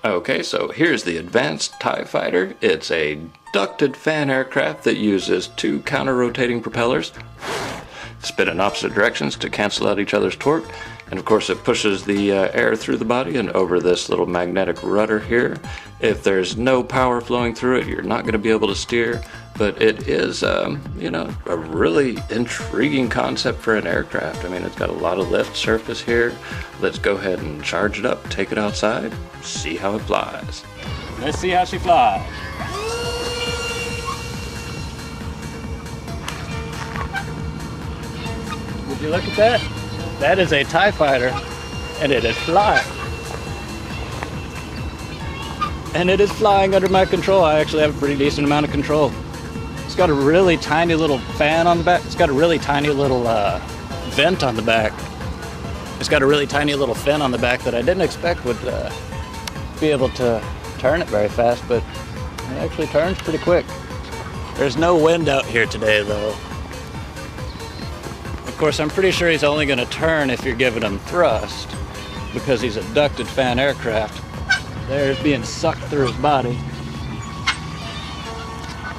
Okay, so here's the advanced Tiefighter. It's a ducted fan aircraft that uses 2 counter-rotating propellers, spin in opposite directions to cancel out each other's torque, and of course it pushes the air through the body and over this little magnetic rudder here. If there's no power flowing through it, you're not going to be able to steer, but it is, you know, a really intriguing concept for an aircraft. I mean, it's got a lot of lift surface here. Let's go ahead and charge it up, take it outside, see how it flies. Let's see how she flies. Would you look at that? That is a Tiefighter, and it is flying. And it is flying under my control. I actually have a pretty decent amount of control. It's got a really tiny little fan on the back. It's got a really tiny little vent on the back. It's got a really tiny little fin on the back that I didn't expect would be able to turn it very fast, but it actually turns pretty quick. There's no wind out here today, though. Of course, I'm pretty sure he's only going to turn if you're giving him thrust, because he's a ducted fan aircraft. There's being sucked through his body.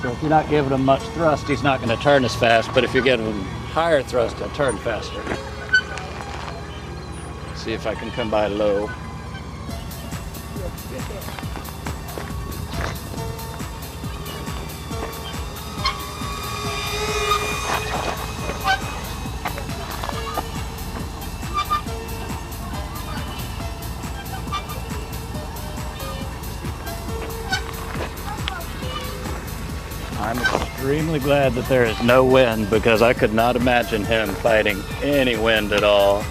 So if you're not giving him much thrust, he's not going to turn as fast, but if you're giving him higher thrust, he'll turn faster. Let's see if I can come by low. I'm extremely glad that there is no wind, because I could not imagine him fighting any wind at all.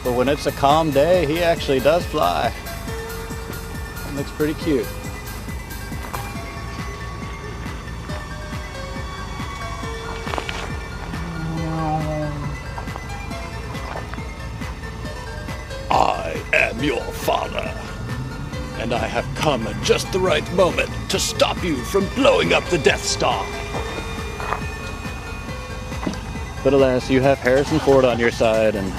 But when it's a calm day, he actually does fly. It looks pretty cute. I am your father, and I have come at just the right moment to stop you from blowing up the Death Star. But alas, you have Harrison Ford on your side, and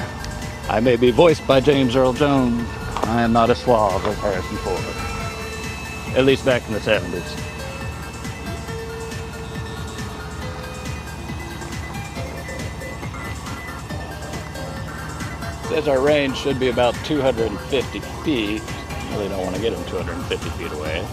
I may be voiced by James Earl Jones. I am not a suave of Harrison Ford. At least back in the 70s. Says our range should be about 250 feet. Really don't want to get him 250 feet away.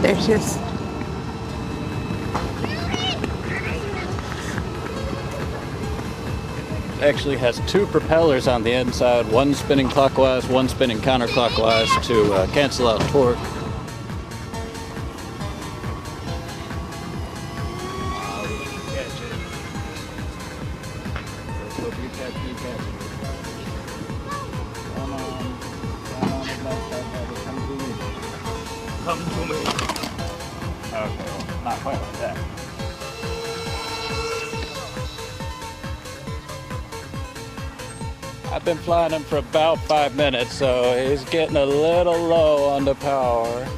There she is. Actually has 2 propellers on the inside, one spinning clockwise, one spinning counterclockwise to cancel out torque. Come to me. Okay, well, not quite like that. I've been flying him for about 5 minutes, so he's getting a little low on the power.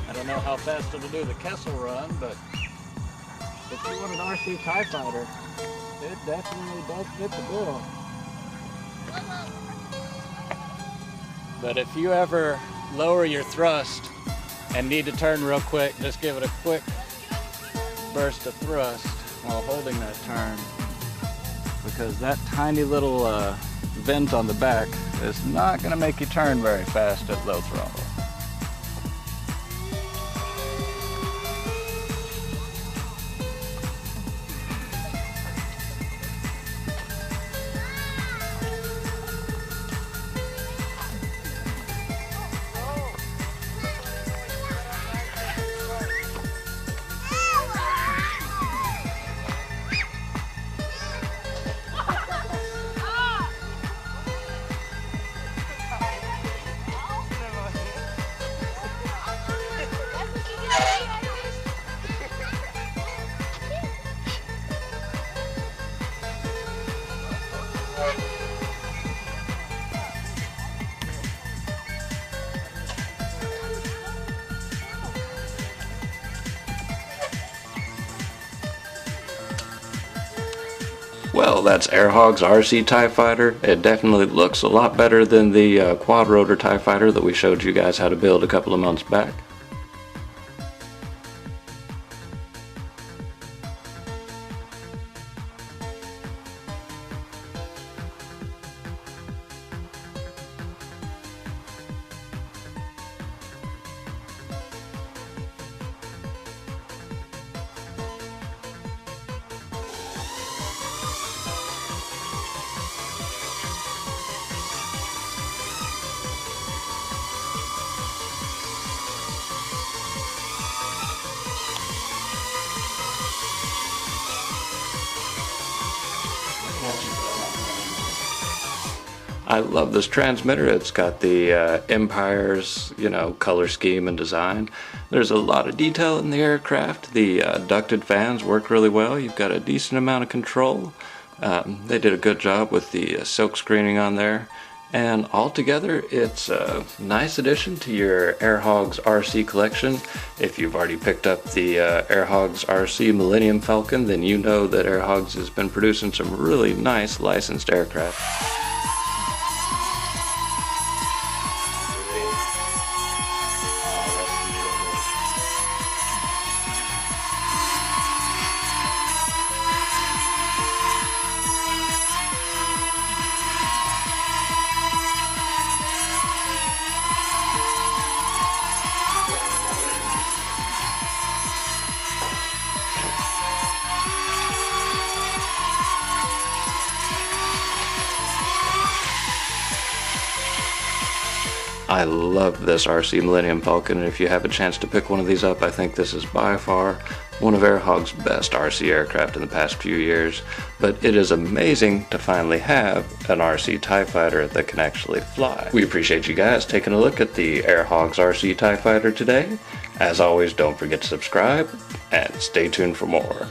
I don't know how fast it'll do the Kessel run, but if you want an RC Tiefighter, it definitely does fit the bill. But if you ever lower your thrust and need to turn real quick, just give it a quick burst of thrust while holding that turn, because that tiny little vent on the back is not going to make you turn very fast at low throttle. Well, that's AirHogs RC Tiefighter. It definitely looks a lot better than the quad rotor Tiefighter that we showed you guys how to build a couple of months back. I love this transmitter. It's got the Empire's, color scheme and design. There's a lot of detail in the aircraft. The ducted fans work really well. You've got a decent amount of control. They did a good job with the silk screening on there. And altogether, it's a nice addition to your AirHogs RC collection. If you've already picked up the AirHogs RC Millennium Falcon, then you know that AirHogs has been producing some really nice licensed aircraft. I love this RC Millennium Falcon, and if you have a chance to pick one of these up, I think this is by far one of AirHog's best RC aircraft in the past few years. But it is amazing to finally have an RC Tiefighter that can actually fly. We appreciate you guys taking a look at the AirHogs RC Tiefighter today. As always, don't forget to subscribe and stay tuned for more.